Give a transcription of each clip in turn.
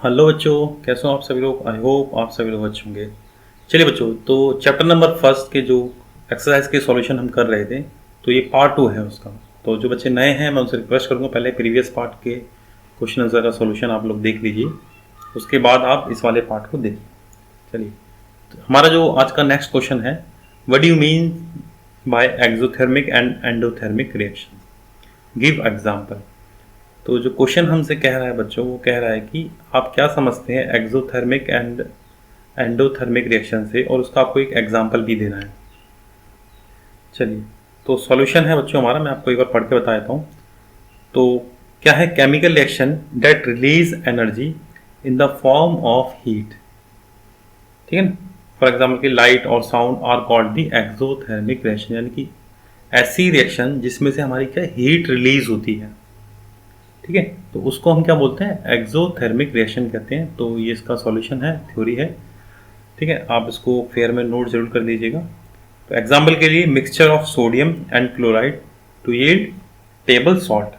Hello बच्चों, कैसे हो आप सभी लोग। आई होप आप सभी लोग अच्छे होंगे। चलिए बच्चों, तो चैप्टर नंबर फर्स्ट के जो एक्सरसाइज के सॉल्यूशन हम कर रहे थे, तो ये पार्ट 2 है उसका। तो जो बच्चे नए हैं मैं उनसे रिक्वेस्ट करूँगा पहले प्रीवियस पार्ट के क्वेश्चन आंसर का सॉल्यूशन आप लोग देख लीजिए, उसके बाद आप इस वाले पार्ट को देखिए। चलिए, तो हमारा जो आज का नेक्स्ट क्वेश्चन है, what do you mean by exothermic and endothermic reaction, give example. तो जो क्वेश्चन हमसे कह रहा है बच्चों, वो कह रहा है कि आप क्या समझते हैं एक्सोथर्मिक एंड एंडोथर्मिक रिएक्शन से, और उसका आपको एक एग्जांपल भी देना है। चलिए, तो सॉल्यूशन है बच्चों हमारा, मैं आपको एक बार पढ़ के बता देता हूँ। तो क्या है, chemical reaction that release energy in the form of heat. ठीक है ना। फॉर एग्जाम्पल की लाइट और sound are called the exothermic reaction, यानी कि ऐसी रिएक्शन जिसमें से हमारी क्या हीट रिलीज होती है। ठीक है, तो उसको हम क्या बोलते हैं, एक्सोथर्मिक रिएक्शन कहते हैं। तो ये इसका सॉल्यूशन है, थ्योरी है। ठीक है, आप इसको फेयर में नोट जरूर कर लीजिएगा। तो एग्जाम्पल के लिए, mixture of sodium and chloride to yield table salt.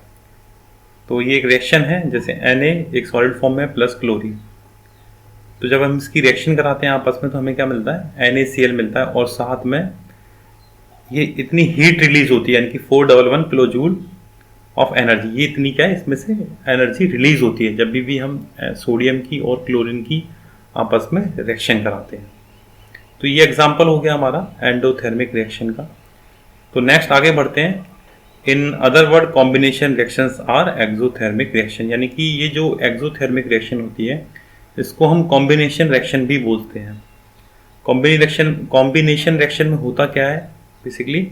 तो ये एक रिएक्शन है, जैसे Na एक सॉलिड फॉर्म में प्लस क्लोरीन। तो जब हम इसकी रिएक्शन कराते हैं आपस में, तो हमें क्या मिलता है, NaCl मिलता है, और साथ में ये इतनी हीट रिलीज होती है, यानी कि 411 किलो जूल ऑफ एनर्जी। ये इतनी क्या है, इसमें से एनर्जी रिलीज होती है जब भी हम सोडियम की और क्लोरीन की आपस में रिएक्शन कराते हैं। तो ये एग्जांपल हो गया हमारा एंडोथर्मिक रिएक्शन का। तो नेक्स्ट आगे बढ़ते हैं। In other word, combination reactions are exothermic reaction, यानी कि ये जो एक्सोथर्मिक रिएक्शन होती है, इसको हम कॉम्बिनेशन रिएक्शन भी बोलते हैं। कॉम्बिनेशन रिएक्शन में होता क्या है, बेसिकली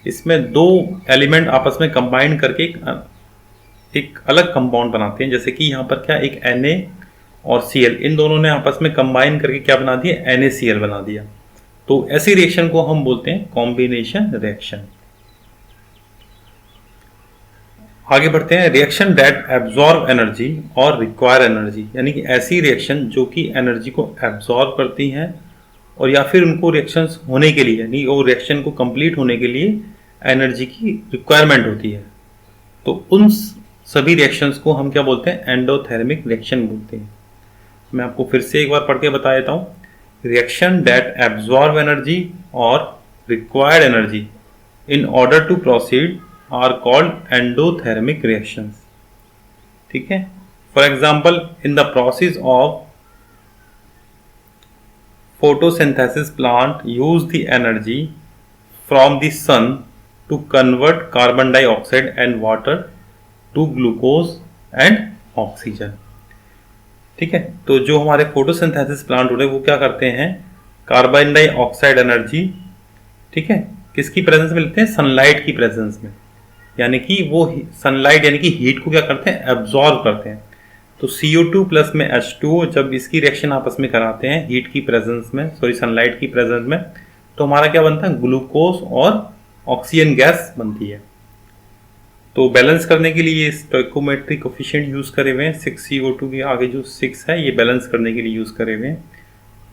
इसमें दो एलिमेंट आपस में कंबाइन करके एक अलग कंपाउंड बनाते हैं। जैसे कि यहाँ पर क्या, एक Na और Cl, इन दोनों ने आपस में कंबाइन करके क्या बना दिया, NaCl बना दिया। तो ऐसी रिएक्शन को हम बोलते हैं कॉम्बिनेशन रिएक्शन। आगे बढ़ते हैं। रिएक्शन दैट एब्जॉर्ब एनर्जी और रिक्वायर एनर्जी, यानी कि ऐसी रिएक्शन जो कि एनर्जी को एब्जॉर्ब करती हैं, और या फिर उनको रिएक्शंस होने के लिए, यानी वो रिएक्शन को कंप्लीट होने के लिए एनर्जी की रिक्वायरमेंट होती है। तो उन सभी रिएक्शंस को हम क्या बोलते हैं, एंडोथर्मिक रिएक्शन बोलते हैं। मैं आपको फिर से एक बार पढ़ के बता देता हूँ। रिएक्शन दैट एब्जॉर्ब एनर्जी और required energy in order to proceed are called endothermic reactions. ठीक है। For example, in the process of photosynthesis, plant use the energy from the sun to convert carbon dioxide and water to glucose and oxygen। ठीक है, तो जो हमारे photosynthesis plant हो रहे हैं वो क्या करते हैं, कार्बन डाइऑक्साइड एनर्जी, ठीक है, किसकी प्रेजेंस में लेते हैं, सनलाइट की प्रेजेंस में। यानी कि वो सनलाइट यानी कि हीट को क्या करते हैं, एब्जॉर्ब करते हैं। तो CO2 प्लस में H2O, जब इसकी रिएक्शन आपस में कराते हैं हीट की प्रेजेंस में, सॉरी सनलाइट की प्रेजेंस में, तो हमारा क्या बनता है, ग्लूकोज और ऑक्सीजन गैस बनती है। तो बैलेंस करने के लिए स्टोइकोमेट्रिक कोफिशिएंट यूज करे हुए हैं, 6CO2 के आगे जो 6 है ये बैलेंस करने के लिए यूज करे हुए हैं।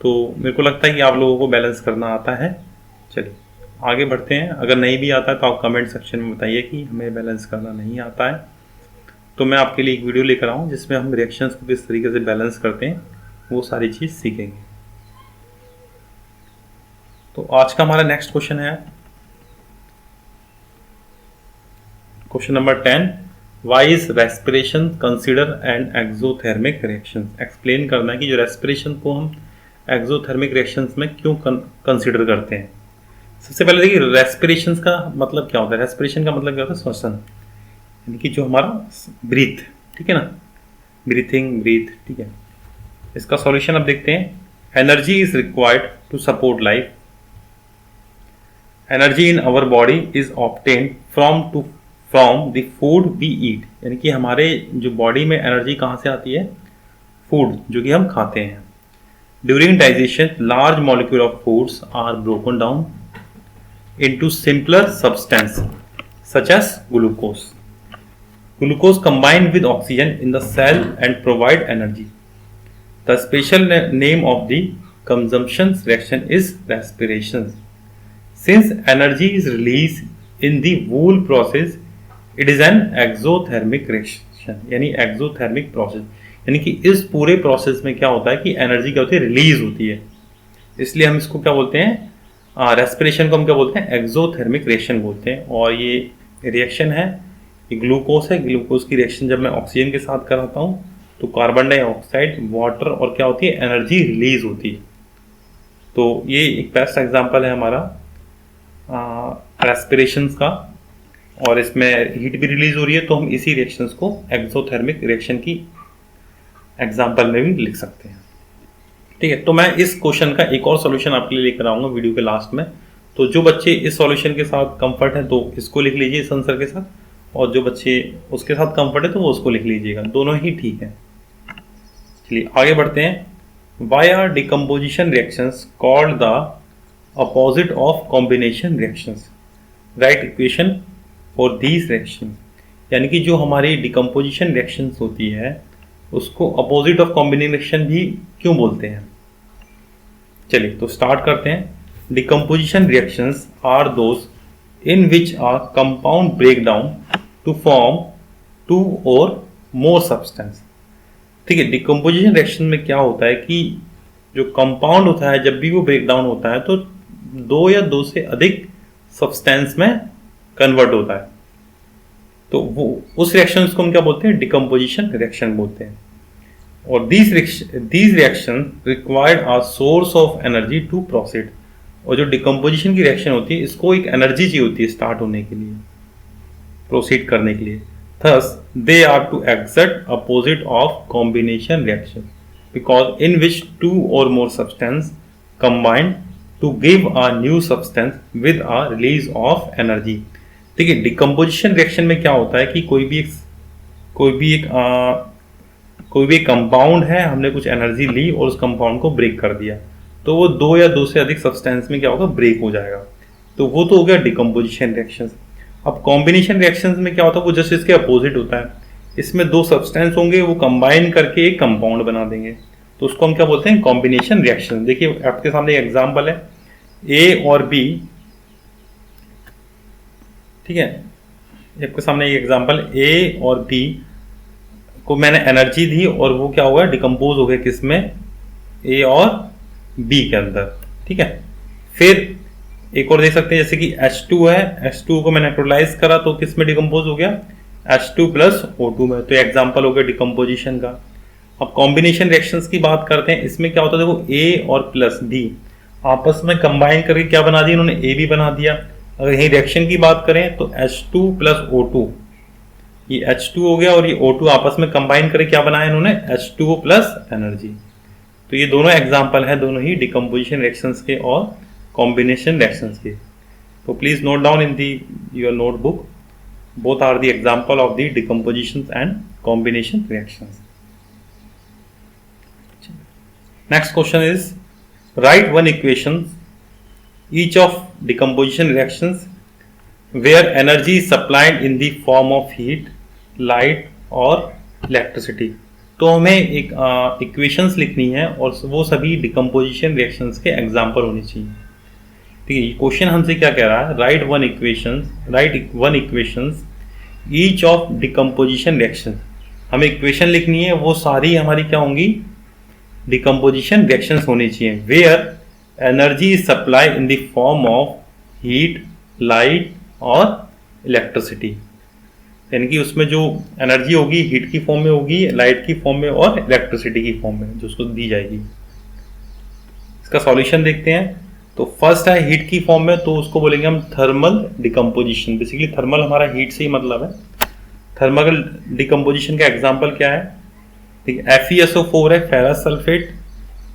तो मेरे को लगता है कि आप लोगों को बैलेंस करना आता है। चलिए आगे बढ़ते हैं। अगर नहीं भी आता है तो आप कमेंट सेक्शन में बताइए कि हमें बैलेंस करना नहीं आता है, तो मैं आपके लिए एक वीडियो लेकर आऊँ जिसमें हम रिएक्शंस को किस तरीके से बैलेंस करते हैं, वो सारी चीज़ सीखेंगे। तो आज का हमारा नेक्स्ट क्वेश्चन है question number 10, why is respiration consider an exothermic reaction. Explain करना है कि जो रेस्पिरेशन को हम एक्सोथर्मिक रिएक्शंस में क्यों कंसिडर करते हैं। सबसे पहले देखिए, रेस्पिरेशन का मतलब क्या होता है। रेस्पिरेशन का मतलब क्या होता है, श्वसन, यानी कि जो हमारा ब्रीथ, ठीक है ना, ब्रीथिंग, ब्रीथ, ठीक है। इसका सॉल्यूशन अब देखते हैं। Energy is required to support life. Energy in our body is obtained from the food we eat, यानी कि हमारे जो बॉडी में एनर्जी कहाँ से आती है, फूड जो कि हम खाते हैं। During digestion large molecule of foods are broken down into simpler substance such as glucose. Glucose combine with oxygen in the cell and provide energy. The special name of the consumption reaction is respiration. Since energy is released in the whole process, it is an exothermic reaction, यानी exothermic process, यानी कि इस पूरे process में क्या होता है कि एनर्जी क्या होती है, रिलीज होती है। इसलिए हम इसको क्या बोलते हैं, रेस्पिरेशन को हम क्या बोलते हैं, एक्सोथर्मिक रिएक्शन बोलते हैं। और ये रिएक्शन है, ये ग्लूकोज है, ग्लूकोज की रिएक्शन जब मैं ऑक्सीजन के साथ कराता हूँ तो कार्बन डाइऑक्साइड, वाटर और क्या होती है, एनर्जी रिलीज होती है। तो ये एक बेस्ट एग्जांपल है हमारा रेस्पिरेशन का, और इसमें हीट भी रिलीज हो रही है, तो हम इसी रिएक्शंस को एक्सोथर्मिक रिएक्शन की एग्जांपल में भी लिख सकते हैं। ठीक है, तो मैं इस क्वेश्चन का एक और सॉल्यूशन आपके लिए लेकर आऊंगा वीडियो के लास्ट में। तो जो बच्चे इस सॉल्यूशन के साथ कंफर्ट है तो इसको लिख लीजिए इस आंसर के साथ, और जो बच्चे उसके साथ कंफर्ट है तो वो उसको लिख लीजिएगा, दोनों ही ठीक है। चलिए आगे बढ़ते हैं। Why are decomposition reactions called the opposite of combination reactions? Write equation for these reactions. यानी कि जो हमारी डिकम्पोजिशन रिएक्शंस होती है उसको अपोजिट ऑफ कॉम्बिनेशन भी क्यों बोलते हैं। चलिए तो स्टार्ट करते हैं। Decomposition reactions are those in which a compound break down to form two और मोर सब्सटेंस। ठीक है, डिकम्पोजिशन रिएक्शन में क्या होता है कि जो कंपाउंड होता है जब भी वो ब्रेक डाउन होता है तो दो या दो से अधिक सब्सटेंस में कन्वर्ट होता है। तो वो उस रिएक्शन को हम क्या बोलते हैं, डिकम्पोजिशन रिएक्शन बोलते हैं। और these reaction required a source of energy to proceed. और जो डिकम्पोजिशन की रिएक्शन होती है इसको एक एनर्जी चाहिए होती है स्टार्ट होने के लिए, प्रोसीड करने के लिए। Thus, they are to exert opposite of combination reaction because in which two or more substance combine to give a new substance with a release of energy। ठीक है, डिकम्पोजिशन रिएक्शन में क्या होता है कि कोई भी एक कंपाउंड है, हमने कुछ एनर्जी ली और उस कंपाउंड को ब्रेक कर दिया, तो वो दो या दो से अधिक सब्सटेंस में क्या होगा, ब्रेक हो जाएगा। तो वो तो हो गया डिकम्पोजिशन रिएक्शन। अब कॉम्बिनेशन रिएक्शंस में क्या होता है, वो जस्ट इसके अपोजिट होता है। इसमें दो सब्सटेंस होंगे, वो कंबाइन करके एक कंपाउंड बना देंगे, तो उसको हम क्या बोलते हैं, कॉम्बिनेशन रिएक्शन। देखिए आपके सामने एक एग्जांपल है, ए और बी। ठीक है, आपके सामने एक एग्जांपल, ए और बी को मैंने एनर्जी दी और वो क्या होगा, डिकम्पोज हो गया किसमें, ए और बी के अंदर। ठीक है, फिर एक और देख सकते हैं जैसे कि H2 है, H2 को मैंने न्यूट्रलाइज करा तो किस में डिकम्पोज हो गया, H2 प्लस O2 में। तो एग्जांपल हो गया डिकम्पोजिशन का। अब कॉम्बिनेशन रिएक्शंस की बात करते हैं, इसमें क्या होता है, देखो A और प्लस B आपस में कंबाइन करके क्या बना दिया इन्होंने, A भी बना दिया। अगर यही रिएक्शन की बात करें तो H2 प्लस O2, ये H2 हो गया और ये O2 आपस में कंबाइन करके क्या बनाया इन्होंने, H2O प्लस एनर्जी। तो ये दोनों एग्जाम्पल है, दोनों ही डिकम्पोजिशन रिएक्शंस के और कॉम्बिनेशन रिएक्शंस के। तो please note down in the your notebook, both are the example of the decomposition and combination reactions. Next question is write one equation each of decomposition reactions where energy is supplied in the form of heat, light और electricity. तो हमें एक equations लिखनी है और वो सभी decomposition reactions के एग्जांपल होने चाहिए। ठीक है, क्वेश्चन हमसे क्या कह रहा है, right one equations each of decomposition reaction. हमें इक्वेशन लिखनी है, वो सारी हमारी क्या होंगी, डिकम्पोजिशन रिएक्शंस होनी चाहिए, where energy is supply in the form of heat, light और इलेक्ट्रिसिटी। यानी कि उसमें जो एनर्जी होगी हीट की फॉर्म में होगी, लाइट की फॉर्म में और इलेक्ट्रिसिटी की फॉर्म में जो उसको दी जाएगी। इसका सॉल्यूशन देखते हैं। तो फर्स्ट है हीट की फॉर्म में, तो उसको बोलेंगे हम थर्मल डिकम्पोजिशन। बेसिकली थर्मल हमारा हीट से ही मतलब है। थर्मल डिकम्पोजिशन का एग्जांपल क्या है, ठीक है, FeSO4 है, फेरस सल्फेट।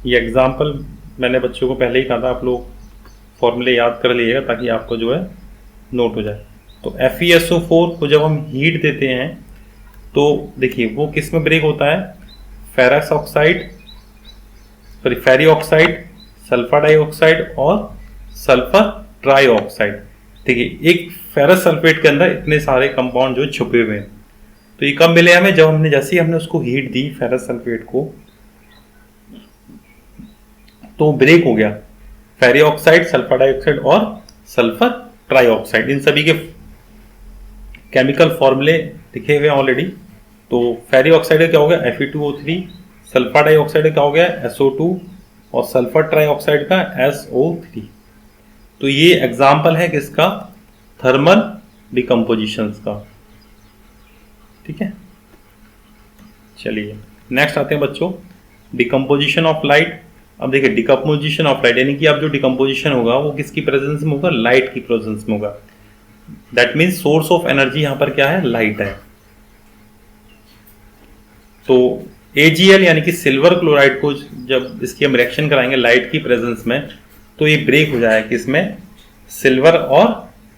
ये एग्जांपल मैंने बच्चों को पहले ही कहा था, आप लोग फॉर्मूले याद कर लीजिएगा ताकि आपको जो है नोट हो जाए। तो FeSO4 को जब हम हीट देते हैं तो देखिए वो किस में ब्रेक होता है, फेरस ऑक्साइड, सॉरी फेरी ऑक्साइड, सल्फर डाइऑक्साइड और सल्फर ट्राइऑक्साइड। ठीक है, एक फेरस सल्फेट के अंदर इतने सारे कंपाउंड जो छुपे हुए हैं। तो ये कब मिले हमें, जब हमने जैसे ही हमने उसको हीट दी फेरस सल्फेट को तो ब्रेक हो गया फेरी ऑक्साइड, सल्फर डाइऑक्साइड और सल्फर ट्राइऑक्साइड। इन सभी के केमिकल फॉर्मूले लिखे हुए ऑलरेडी, तो फेरी ऑक्साइड का क्या हो गया Fe2O3, सल्फर डाइऑक्साइड का क्या हो गया SO2 और सल्फर ट्राइऑक्साइड का SO3। तो ये एग्जाम्पल है किसका, थर्मल डिकम्पोजिशन का। ठीक है, चलिए नेक्स्ट आते हैं बच्चों, डिकम्पोजिशन ऑफ लाइट। अब देखिए डिकम्पोजिशन ऑफ लाइट यानी कि अब जो डिकम्पोजिशन होगा वो किसकी प्रेजेंस में होगा, लाइट की प्रेजेंस में होगा। That means source of energy यहां पर क्या है, लाइट है। तो AgL यानी कि सिल्वर क्लोराइड को जब इसकी हम रिएक्शन कराएंगे लाइट की प्रेजेंस में, तो ये ब्रेक हो जाएगा किसमें, सिल्वर और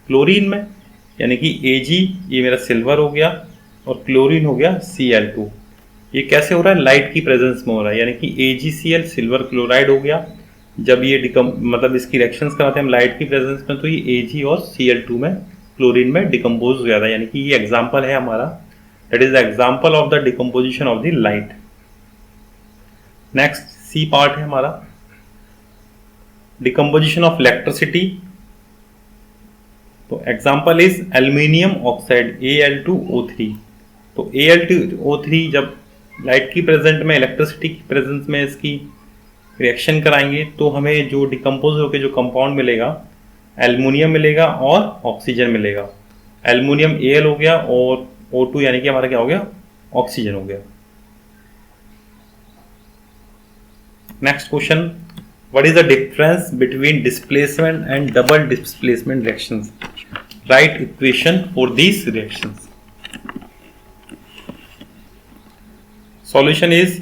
क्लोरीन में। यानी कि Ag ये मेरा सिल्वर हो गया और क्लोरीन हो गया Cl2। ये कैसे हो रहा है, लाइट की प्रेजेंस में हो रहा है, यानी कि AgCl सिल्वर क्लोराइड हो गया। जब ये मतलब इसकी रिएक्शंस कराते हैं हम लाइट की प्रेजेंस में, तो ये Ag और Cl2 में क्लोरीन में डिकम्पोज हो जाता है। यानी कि ये एग्जाम्पल है हमारा, that is the example of the decomposition of the light. Next C part है हमारा, डिकम्पोजिशन ऑफ इलेक्ट्रिसिटी। तो example is aluminium oxide Al2O3। तो Al2O3 जब लाइट की प्रेजेंट में, इलेक्ट्रिसिटी की प्रेजेंस में इसकी रिएक्शन कराएंगे तो हमें जो डिकम्पोज होकर जो कंपाउंड मिलेगा, एल्युमिनियम मिलेगा और ऑक्सीजन मिलेगा। एल्युमिनियम Al हो गया और O2 यानी कि हमारा क्या हो गया, ऑक्सीजन हो गया। Next question, what is the difference between displacement and double displacement reactions? Right equation for these reactions. Solution is,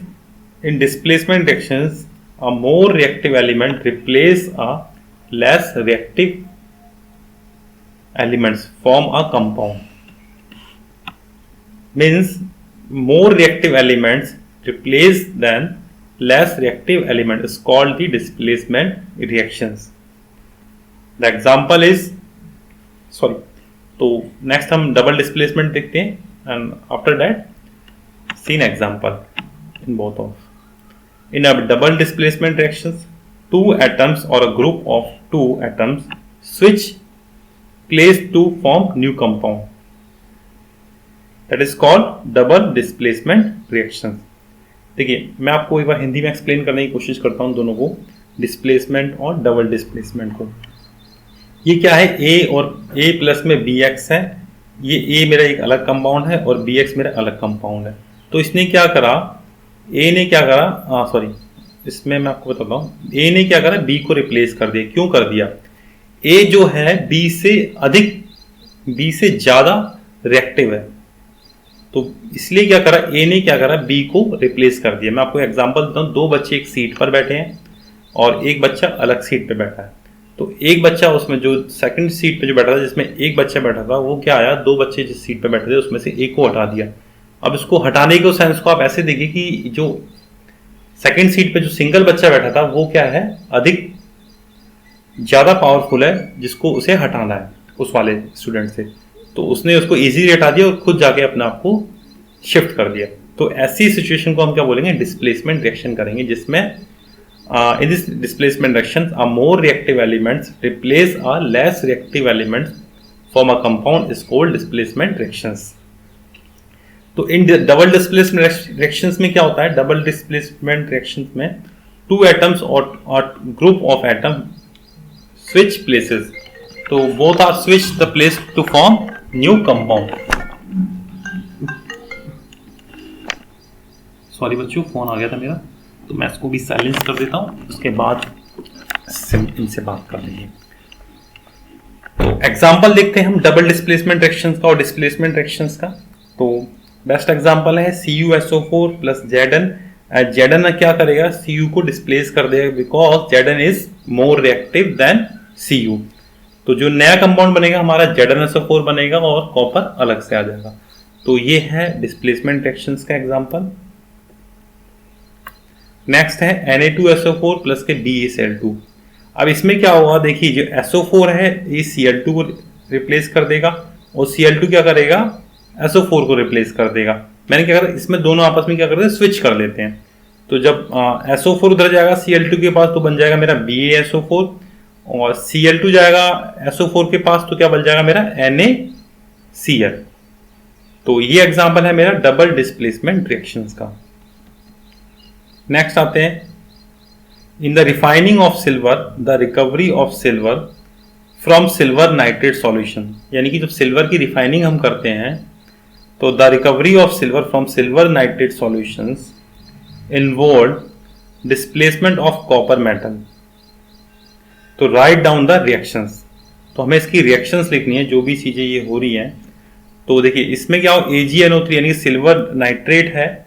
in displacement reactions, a more reactive element replace a less reactive elements form a compound. Means more reactive elements replace than less reactive element is called the displacement reactions. The example is, तो next हम double displacement देखते हैं and after that seen example in both of. In a double displacement reactions, two atoms or a group of two atoms switch place to form new compound. That is called double displacement reactions. देखिए मैं आपको एक बार हिंदी में explain करने की कोशिश करता हूँ दोनों को, डिस्प्लेसमेंट और डबल डिस्प्लेसमेंट को। ये क्या है, A और A प्लस में BX है। ये A मेरा एक अलग कंपाउंड है और BX मेरा अलग कंपाउंड है। तो इसने क्या करा, A ने क्या करा, इसमें मैं आपको बताता हूँ, A ने क्या करा, B को रिप्लेस कर दिया। क्यों कर दिया, A जो है B से अधिक, B से ज्यादा रिएक्टिव है, तो इसलिए क्या करा, A ने क्या करा, B को रिप्लेस कर दिया। मैं आपको एग्जांपल देता हूँ, दो बच्चे एक सीट पर बैठे हैं और एक बच्चा अलग सीट पे बैठा है। तो एक बच्चा उसमें जो सेकंड सीट पे जो बैठा था, जिसमें एक बच्चा बैठा था, वो क्या आया, दो बच्चे जिस सीट पे बैठे थे उसमें से एक को हटा दिया। अब इसको हटाने के सेंस को आप ऐसे देखिए कि जो सेकंड सीट पे जो सिंगल बच्चा बैठा था वो क्या है, अधिक ज्यादा पावरफुल है, जिसको उसे हटाना है उस वाले स्टूडेंट से। तो उसने उसको इजीली हटा दिया और खुद जाके अपने आप को शिफ्ट कर दिया। तो ऐसी सिचुएशन को हम क्या बोलेंगे, डिस्प्लेसमेंट रिएक्शन करेंगे, जिसमें in this displacement reaction a more reactive elements replace a less reactive elements form a compound is called displacement reactions. तो इन डबल डिस्प्लेसमेंट रिएक्शंस में क्या होता है, डबल डिस्प्लेसमेंट रिएक्शंस में टू एटम्स और group of atom switch places, तो both are switch the place to form new compound. Sorry बच्चों, phone आ गया था मेरा, तो मैं इसको भी साइलेंस कर देता हूँ, उसके बाद इनसे बात कर लेंगे। तो एग्जांपल देखते हैं हम डबल डिस्प्लेसमेंट रिएक्शंस का और डिस्प्लेसमेंट रिएक्शंस का। तो बेस्ट एग्जांपल है CuSO4 प्लस Zn। Zn क्या करेगा, Cu को डिस्प्लेस कर देगा, because Zn is more reactive than Cu। तो जो नया कंपाउंड बनेगा हमारा ZnSO4 बनेगा और कॉपर अलग से आ जाएगा। तो ये है डिस्प्लेसमेंट रिएक्शंस का एग्जांपल। नेक्स्ट है Na2SO4 प्लस के BaCl2। अब इसमें क्या होगा, देखिए जो SO4 है ये Cl2 को रिप्लेस कर देगा और Cl2 क्या करेगा, SO4 को रिप्लेस कर देगा। मैंने क्या करा, इसमें दोनों आपस में क्या करते हैं, स्विच कर लेते हैं। तो जब SO4 उधर जाएगा Cl2 के पास, तो बन जाएगा मेरा BaSO4, और Cl2 जाएगा SO4 के पास, तो क्या बन जाएगा मेरा NaCl। तो ये एग्जांपल है मेरा डबल डिस्प्लेसमेंट रिएक्शंस का। नेक्स्ट आते हैं, in the refining of silver the recovery of silver from silver nitrate solution, यानी कि जब सिल्वर की रिफाइनिंग हम करते हैं तो the recovery of silver from silver nitrate solutions involve displacement of copper metal. तो राइट डाउन द रिएक्शंस, तो हमें इसकी रिएक्शंस लिखनी है जो भी चीजें ये हो रही हैं। तो देखिए इसमें क्या हो, AgNO3 यानी सिल्वर नाइट्रेट है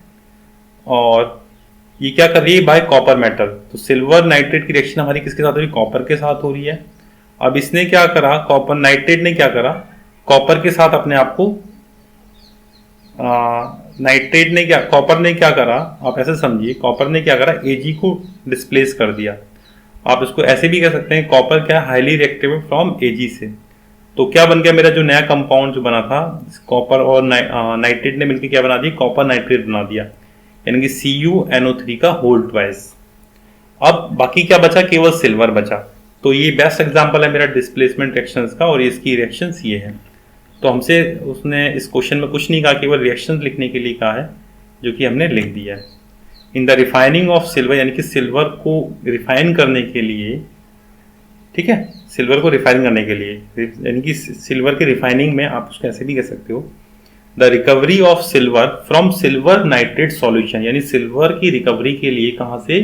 और ये क्या कर रही है बाय कॉपर मेटल। तो सिल्वर नाइट्रेट की रिएक्शन हमारी किसके साथ हो रही है, कॉपर के साथ हो रही है। अब इसने क्या करा, कॉपर नाइट्रेट ने क्या करा, कॉपर के साथ अपने आप को नाइट्रेट ने क्या, कॉपर ने क्या करा, आप ऐसे समझिए, कॉपर ने क्या करा, Ag को डिस्प्लेस कर दिया। आप इसको ऐसे भी कह सकते हैं, कॉपर क्या हाईली रिएक्टिव फ्रॉम Ag से। तो क्या बन गया मेरा जो नया कंपाउंड जो बना था, कॉपर और नाइट्रेट ने मिलकर क्या बना दिया, कॉपर नाइट्रेट बना दिया, यानी कि CuNO3 का होल ट्वाइस। अब बाकी क्या बचा, केवल सिल्वर बचा। तो ये बेस्ट एग्जांपल है मेरा डिस्प्लेसमेंट रिएक्शंस का और इसकी रिएक्शंस ये है। तो हमसे उसने इस क्वेश्चन में कुछ नहीं कहा, केवल रिएक्शंस लिखने के लिए कहा है, जो कि हमने लिख दिया है। In the refining of silver, यानी कि सिल्वर को रिफाइन करने के लिए, ठीक है, सिल्वर को रिफाइन करने के लिए, यानी कि सिल्वर की रिफाइनिंग में आप उसको ऐसे भी कह सकते हो, the recovery of silver from silver nitrate solution, यानी सिल्वर की रिकवरी के लिए कहाँ से,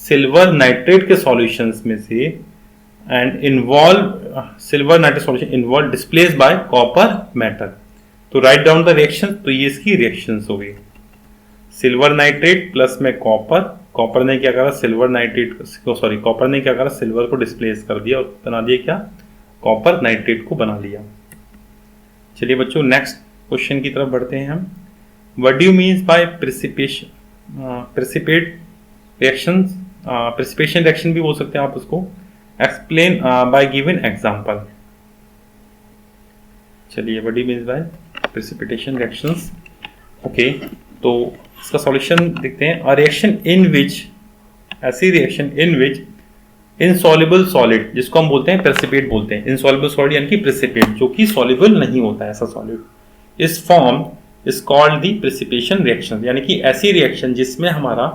सिल्वर नाइट्रेट के सॉल्यूशंस में से, and involve silver nitrate solution involve displace bye copper metal. तो राइट डाउन द रिएक्शन, तो ये इसकी रिएक्शंस हो गई, सिल्वर नाइट्रेट प्लस में कॉपर, कॉपर ने क्या करा, सिल्वर नाइट्रेट सॉरी कॉपर ने क्या करा, सिल्वर को डिस्प्लेस कर दिया और बना दिया क्या, कॉपर नाइट्रेट को बना लिया। चलिए बच्चों नेक्स्ट क्वेश्चन की तरफ बढ़ते हैं हम। What do you means by precipitate reactions, precipitation reaction भी बोल सकते हैं आप उसको, एक्सप्लेन बाय गिवन एग्जांपल। चलिए what do you means by precipitation reactions, okay. तो इसका सॉल्यूशन देखते हैं, अ रिएक्शन इन विच, ऐसी reaction in which insoluble solid, जिसको हम बोलते हैं प्रेसिपिटेट बोलते हैं, इनसॉल्युबल सॉलिड यानी कि प्रेसिपिटेट जो कि सॉल्युबल नहीं होता है, ऐसा सॉलिड, इस form is called the precipitation reaction, यानी कि ऐसी रिएक्शन जिसमें हमारा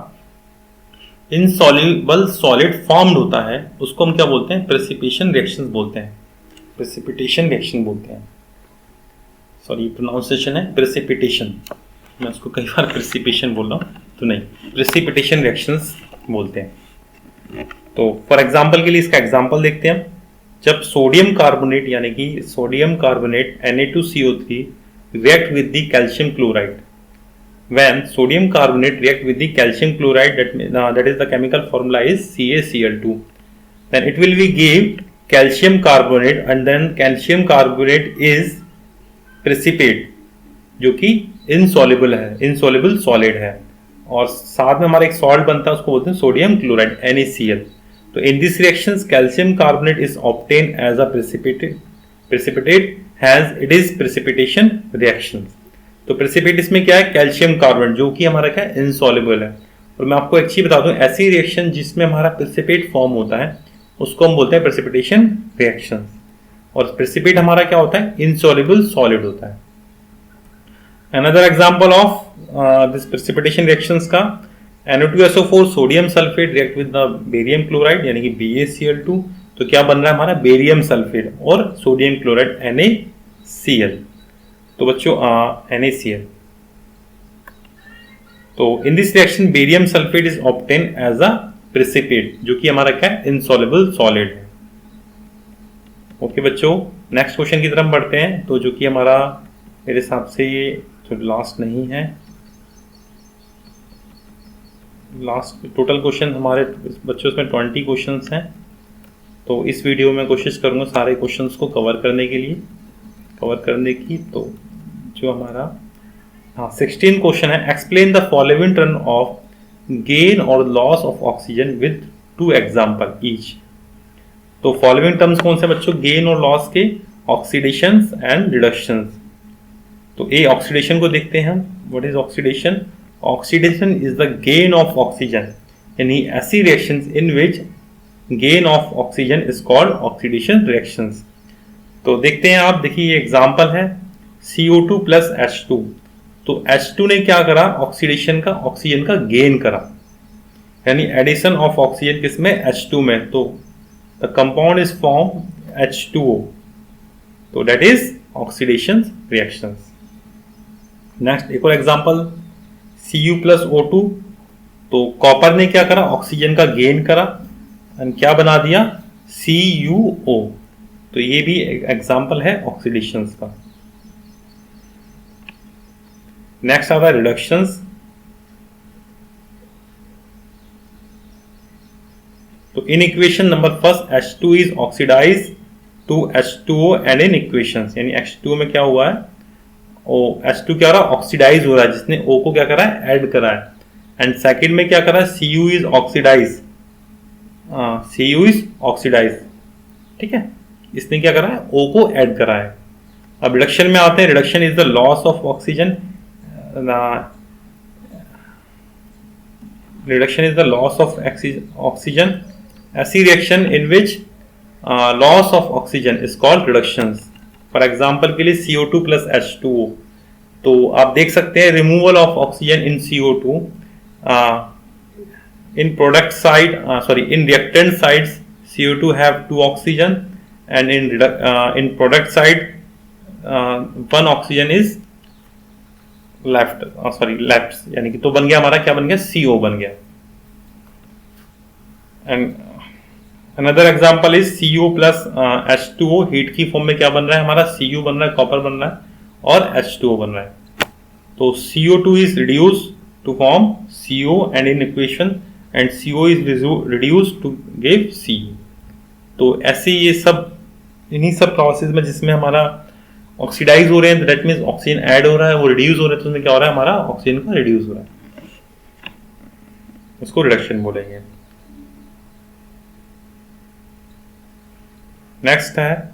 इनसॉल्युबल सॉलिड फॉर्म्ड होता है उसको हम क्या बोलते हैं, प्रेसिपिटेशन रिएक्शन बोलते हैं, प्रेसिपिटेशन रिएक्शन बोलते हैं। सॉरी प्रोनाउंसिएशन है प्रेसिपिटेशन, मैं उसको कई बार प्रेसिपिटेशन बोल रहा हूँ, तो नहीं, प्रेसिपिटेशन रिएक्शंस बोलते हैं। तो फॉर एग्जांपल के लिए इसका एग्जांपल देखते हैं हम। जब सोडियम कार्बोनेट यानी कि sodium carbonate Na2CO3 react with the calcium chloride, when sodium carbonate react with the calcium chloride, that is the chemical formula is CaCl2, then it will be give calcium carbonate and then calcium carbonate is precipitate जो कि insoluble है, insoluble solid है, और साथ में हमारा एक salt बनता है उसको बोलते हैं सोडियम क्लोराइड NaCl। तो in this reactions calcium carbonate is obtained as a precipitate has it is precipitation reactions। तो प्रेसिपिटेट इसमें क्या है, कैल्शियम कार्बोनेट जो कि हमारा क्या है, इनसॉल्युबल है। और मैं आपको एक चीज बता दूं, ऐसी रिएक्शन जिसमें हमारा प्रेसिपिटेट फॉर्म होता है उसको हम बोलते हैं प्रेसिपिटेशन रिएक्शन, और प्रेसिपिटेट हमारा क्या होता है, इनसॉल्युबल सॉलिड होता है। Another example of this precipitation reactions का, Na2SO4 sodium sulphate react with the barium chloride यानी कि BaCl2, तो क्या बन रहा है हमारा बेरियम सल्फेट और सोडियम क्लोराइड NaCl। तो बच्चों NaCl, तो in this reaction barium sulphate is obtain as a precipitate जो कि हमारा क्या है, इनसॉल्युबल सॉलिड है। ओके बच्चों नेक्स्ट क्वेश्चन की तरफ बढ़ते हैं, तो जो कि हमारा मेरे हिसाब से जो लास्ट नहीं है, लास्ट टोटल क्वेश्चन हमारे बच्चों इसमें 20 क्वेश्चंस हैं। तो इस वीडियो में कोशिश करूंगा सारे क्वेश्चंस को कवर करने की। तो जो हमारा 16 क्वेश्चन है, explain the following term of gain और loss of oxygen with 2 example each. तो फॉलोइंग टर्म्स कौन से बच्चों, गेन और लॉस के, ऑक्सीडेशन एंड रिडक्शन। तो ए ऑक्सीडेशन को देखते हैं हम, what is oxidation, oxidation is the gain of oxygen, यानी ऐसी reactions in which gain of oxygen is called oxidation reactions. तो देखते हैं आप, देखिए ये एग्जांपल है, CO2 प्लस H2, तो H2 ने क्या करा, ऑक्सीडेशन का ऑक्सीजन का गेन करा, यानी एडिशन ऑफ ऑक्सीजन किसमें, H2 में, तो the compound is form H2O, तो that is oxidation reactions. Next एक और एग्जांपल, Cu प्लस O2, तो कॉपर ने क्या करा, ऑक्सीजन का गेन करा एंड क्या बना दिया, CuO, तो ये भी एग्जांपल है ऑक्सीडेशंस का। नेक्स्ट आता है रिडक्शंस, तो in equation number first H2 is oxidize to H2O and in equations, यानी H2O में क्या हुआ है, H2 क्या हो रहा है, ऑक्सीडाइज हो रहा है, जिसने O को क्या करा है, ऐड करा है, एंड सेकंड में क्या करा है, Cu is oxidize, Cu is oxidize, ठीक है, इसने क्या करा है, O को ऐड करा है। अब रिडक्शन में आते हैं, reduction is the loss of oxygen, reduction is the loss of oxygen, ऐसी reaction in which loss of oxygen is called reductions. For example के लिए CO2 प्लस H2O, तो आप देख सकते हैं removal of oxygen in CO2, in product side, in reactant sides CO2 have 2 oxygen, and in product side 1 oxygen is left, यानी कि तो बन गया हमारा, क्या बन गया, CO बन गया। And another example is CO plus H2O, heat की फॉर्म में क्या बन रहा है हमारा, Cu बन रहा है, कॉपर बन रहा है और H2O बन रहा है, तो CO2 is reduced to form CO and in equation and CO is reduced to give Cu, तो ऐसे ये सब इन्हीं सब प्रोसेस में जिसमें हमारा ऑक्सीडाइज हो रहे हैं, दैट मीन्स ऑक्सीजन ऐड हो रहा है, वो रिड्यूस हो रहा है, तो उसमें क्या हो रहा है, हमारा ऑक्सीजन का रिड्यूस हो रहा है, इसको रिडक्शन बोलेंगे। नेक्स्ट है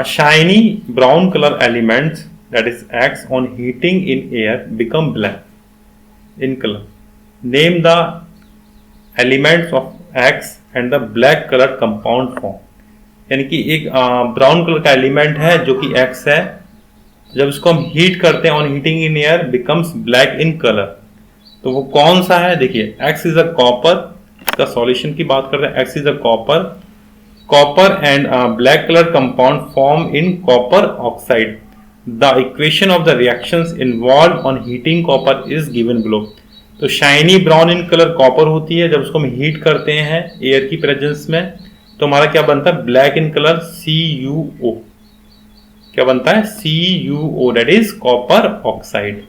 shiny brown colour elements that is acts on heating in air become black in colour, name the elements of x and the black colour compound form, यानी कि एक ब्राउन कलर का एलिमेंट है जो कि x है, जब इसको हम हीट करते हैं on heating in air becomes black in colour, तो वो कौन सा है, देखिए एक्स इज अ कॉपर, इसका सॉल्यूशन की बात कर रहे हैं, X is a copper and black colour compound form in copper oxide, the equation of the reactions involve on heating copper is given below, तो shiny brown in colour copper होती है, जब उसको हम हीट करते हैं एयर की presence में तो हमारा क्या बनता है, ब्लैक इन कलर CuO, क्या बनता है, CuO, that is copper oxide.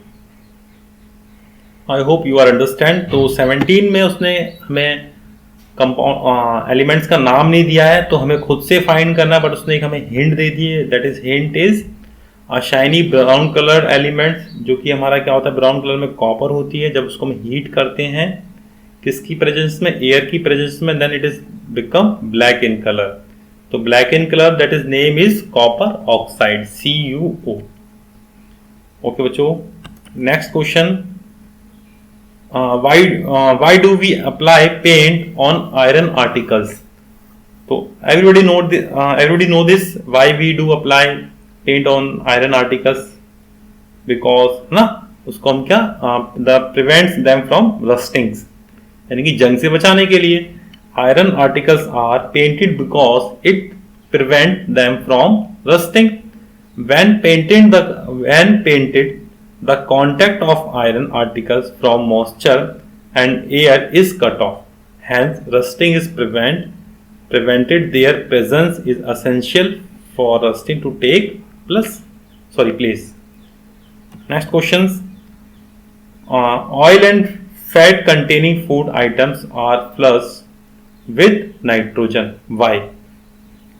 I hope you are understand. तो 17 में उसने हमें कंपाउंड एलिमेंट्स का नाम नहीं दिया है, तो हमें खुद से फाइंड करना है, बट उसने एक हमें हिंट दे दी है, that is hint is shiny brown colour elements, जो कि हमारा क्या होता है, ब्राउन कलर में कॉपर होती है, जब उसको हम हीट करते हैं किसकी प्रेजेंस में, एयर की प्रेजेंस में, then it is become black in colour, तो black in colour that is name is copper oxide CuO। Okay बच्चों, next question, why do we apply paint on iron articles, तो everybody know this, why we do apply paint on iron articles, because ना उसको हम क्या prevents them from rustings, यानी कि जंग से बचाने के लिए iron articles are painted because it prevent them from rusting, when painted the contact of iron articles from moisture and air is cut off, hence rusting is prevented, their presence is essential for rusting to take place. Next questions, oil and fat containing food items are flushed with nitrogen, why,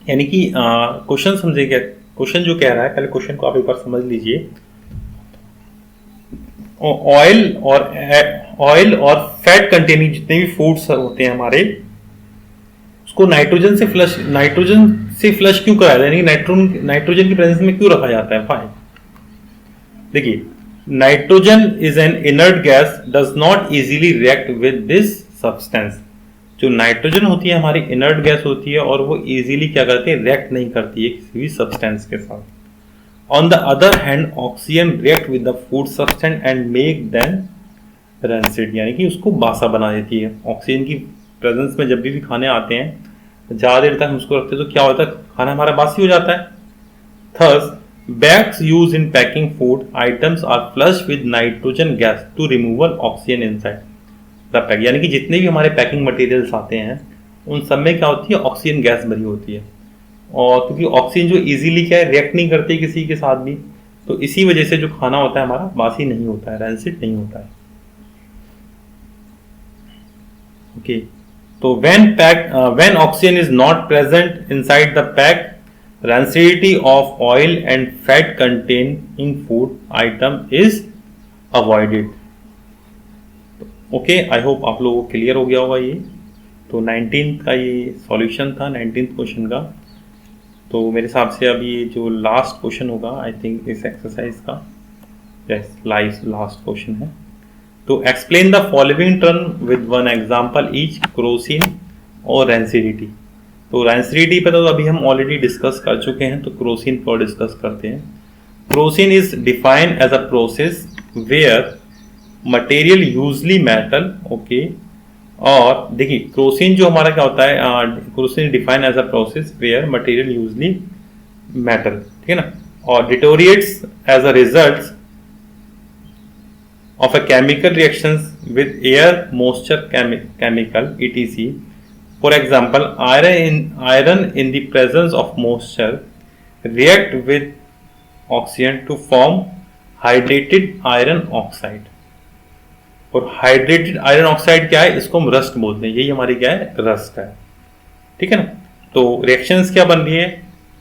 यानी कि question समझे क्या, question जो कह रहा है, पहले question को आप एक बार समझ लीजिए, ऑयल और फैट कंटेनिंग जितने भी फूड्स होते हैं हमारे, उसको नाइट्रोजन से फ्लश क्यों कराया, यानी नाइट्रोजन की प्रेजेंस में क्यों रखा जाता है, फाइन। देखिए, nitrogen is an inert gas, does not easily react with this substance, जो नाइट्रोजन होती है हमारी इनर्ट गैस होती है और वो इजीली क्या करती है, रिएक्ट नहीं करती है किसी भी सब्सटेंस के साथ। On the other hand oxygen react with the food substance and make them rancid, यानी कि उसको बासा बना देती है। ऑक्सीजन की प्रेजेंस में जब भी खाने आते हैं ज़्यादा देर तक हम उसको रखते हैं तो क्या होता है, खाना हमारा बासी हो जाता है। थर्स bags used in packing food items are flushed with nitrogen gas to removal oxygen inside the pack, यानी कि जितने भी हमारे पैकिंग मटेरियल्स आते हैं उन सब में क्या होती है, ऑक्सीजन गैस भरी होती है। और क्योंकि ऑक्सीजन जो इजीली क्या है, रिएक्ट नहीं करती किसी के साथ भी, तो इसी वजह से जो खाना होता है हमारा बासी नहीं होता है, रैंसिड नहीं होता है। ओके, तो when oxygen is not present inside the pack, rancidity of oil and fat containing food item is avoided। Okay, I hope आप लोगों को क्लियर हो गया होगा ये। तो 19th का ये सॉल्यूशन था, 19th क्वेश्चन का। तो मेरे हिसाब से अब ये जो लास्ट क्वेश्चन होगा आई थिंक इस एक्सरसाइज का, यस लास्ट क्वेश्चन है। तो explain the following term with one example each, Crocin और रैंसिडिटी। तो रैंसिडिटी पे तो अभी हम ऑलरेडी डिस्कस कर चुके हैं, तो क्रोसिन पर डिस्कस करते हैं। Corrosion is defined as a process where material usually metal, okay. और देखिए क्रोसिन जो हमारा क्या होता है, corrosion defined as a process where material usually metal, ठीक है ना, और deteriorates as a result of a chemical reactions with air, moisture, chemical etc. For example, iron in the presence of moisture react with oxygen to form hydrated iron oxide। और hydrated iron oxide क्या है, इसको हम rust बोलते हैं, यही हमारी क्या है, रस्ट है, ठीक है ना। तो रिएक्शंस क्या बन रही है,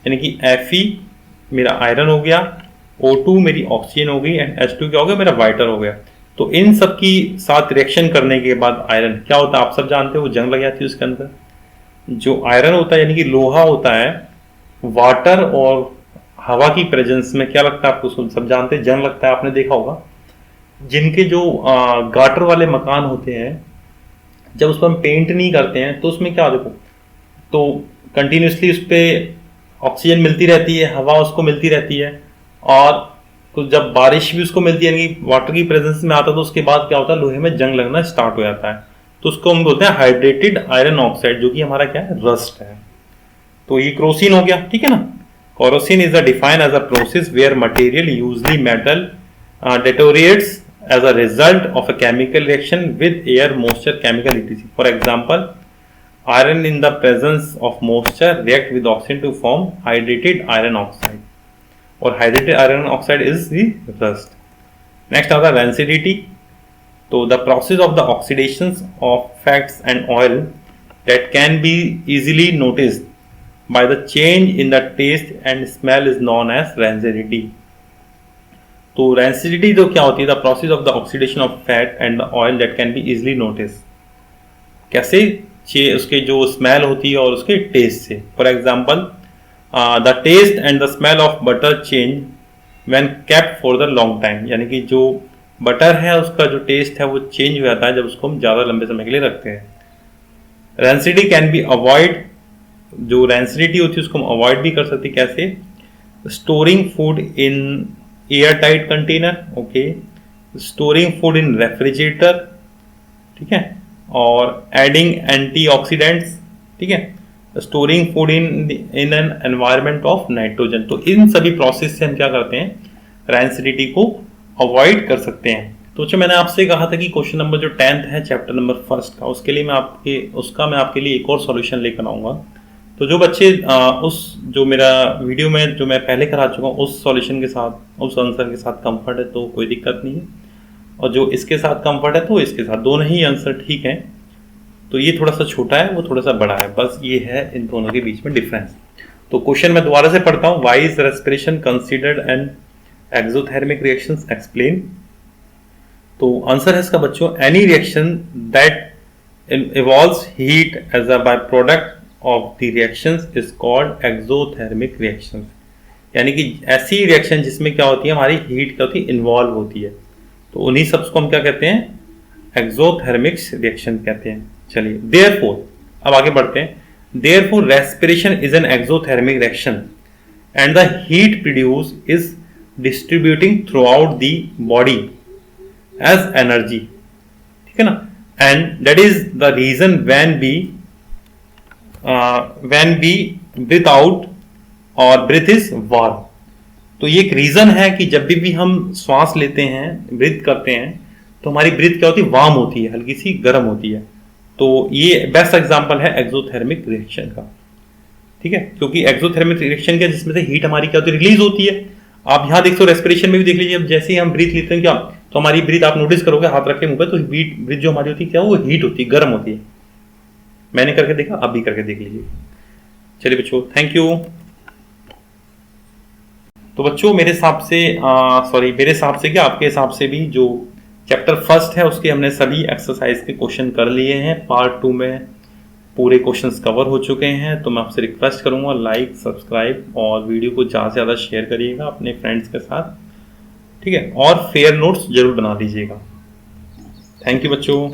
यानी कि Fe मेरा आयरन हो गया, O2 मेरी ऑक्सीजन हो गई एंड H2 क्या हो गया, मेरा वाइटर हो गया। तो इन सब की साथ रिएक्शन करने के बाद आयरन क्या होता है, आप सब जानते हो, वो जंग लग जाती है उसके अंदर। जो आयरन होता है यानी कि लोहा होता है, वाटर और हवा की प्रेजेंस में क्या लगता है आपको, सब जानते हैं, जंग लगता है। आपने देखा होगा जिनके जो गाटर वाले मकान होते हैं, जब उस पर हम पेंट नहीं करते हैं तो उसमें क्या, देखो तो कंटिन्यूसली उस पर ऑक्सीजन मिलती रहती है, हवा उसको मिलती रहती है, और तो जब बारिश भी उसको मिलती है, यानी वाटर की प्रेजेंस में आता है, तो उसके बाद क्या होता है, लोहे में जंग लगना स्टार्ट हो जाता है। तो उसको हम बोलते हैं हाइड्रेटेड आयरन ऑक्साइड, जो कि हमारा क्या है, रस्ट है। तो ये क्रोसिन हो गया, ठीक है ना। Corrosion is defined as a process where material usually metal deteriorates as a result of a chemical reaction with air, moisture, chemical etc. For example, iron in the presence of moisture react with oxygen to form hydrated iron oxide, और hydrated iron oxide is the rust। Next आता है rancidity। तो the process of the oxidations of fats and oil that can be easily noticed by the change in the taste and smell is known as rancidity। तो rancidity जो क्या होती है, the process of the oxidation of fat and the oil that can be easily noticed, कैसे, उसके जो smell होती है और उसके टेस्ट से। For example the taste and the smell of butter change when kept for the long time, यानी कि जो बटर है उसका जो टेस्ट है वो चेंज हो जाता है जब उसको हम ज़्यादा लंबे समय के लिए रखते हैं। रैंसिडिटी कैन बी अवॉइड, जो रैंसिडिटी होती है उसको हम अवॉइड भी कर सकते हैं, कैसे, storing food in air tight container, okay, storing food in refrigerator, ठीक है, और एडिंग एंटीऑक्सीडेंट्स, ठीक है, storing food in an environment of nitrogen. तो इन सभी प्रोसेस से हम क्या करते हैं, रैंसिडिटी को अवॉइड कर सकते हैं। तो जो मैंने आपसे कहा था कि क्वेश्चन नंबर जो 10th है चैप्टर नंबर 1 का, उसके लिए मैं आपके लिए एक और सॉल्यूशन लेकर आऊँगा। तो जो बच्चे उस जो मेरा वीडियो में जो मैं पहले करा चुका हूँ उस सॉल्यूशन के साथ, उस आंसर के साथ कंफर्ट है तो कोई दिक्कत नहीं है, और जो इसके साथ कंफर्ट है तो इसके साथ, दोनों ही आंसर ठीक हैं। तो ये थोड़ा सा छोटा है, वो थोड़ा सा बड़ा है, बस ये है इन दोनों के बीच में डिफरेंस। तो क्वेश्चन मैं दोबारा से पढ़ता हूँ। Why is respiration considered an exothermic reactions, explain. तो आंसर है इसका बच्चों, any reaction that evolves heat as a by product of the reactions is called exothermic reactions, यानी कि ऐसी रिएक्शन जिसमें क्या होती है, हमारी हीट क्या होती है, इन्वॉल्व होती है। तो उन्हीं सब को हम क्या कहते हैं, एक्सोथर्मिक रिएक्शन कहते हैं। चलिए, देयरफॉर अब आगे बढ़ते हैं। Therefore respiration is an exothermic reaction and the heat produce is distributing throughout the body as energy, ठीक है ना। And that is the reason when we breathe out और ब्रीथ इज वार्म। तो ये एक रीजन है कि जब भी हम श्वास लेते हैं, ब्रीथ करते हैं, तो हमारी ब्रीथ क्या होती है, वार्म होती है, हल्की सी गर्म होती है। तो ये बेस्ट एग्जांपल है एक्सोथर्मिक रिएक्शन का, ठीक है, क्योंकि एक्सोथर्मिक रिएक्शन क्या, जिसमें से हीट हमारी क्या होती है, रिलीज होती है। आप यहाँ देख सकते हो, रेस्पिरेशन में भी देख लीजिए, अब जैसे ही हम ब्रीथ लेते हैं क्या, तो हमारी ब्रीथ आप नोटिस करोगे, हाथ रखे मुंह पे, तो ब्रीथ जो हमारी होती है क्या, वो हीट होती है, गर्म होती है। मैंने करके देखा, आप भी करके देख लीजिए। चलिए बच्चों, थैंक यू। तो बच्चों मेरे हिसाब से क्या, आपके हिसाब से भी जो चैप्टर फर्स्ट है उसके हमने सभी एक्सरसाइज के क्वेश्चन कर लिए हैं। पार्ट 2 में पूरे क्वेश्चंस कवर हो चुके हैं। तो मैं आपसे रिक्वेस्ट करूंगा, लाइक, सब्सक्राइब और वीडियो को ज़्यादा से ज़्यादा शेयर करिएगा अपने फ्रेंड्स के साथ, ठीक है, और फेयर नोट्स जरूर बना लीजिएगा। थैंक यू बच्चों।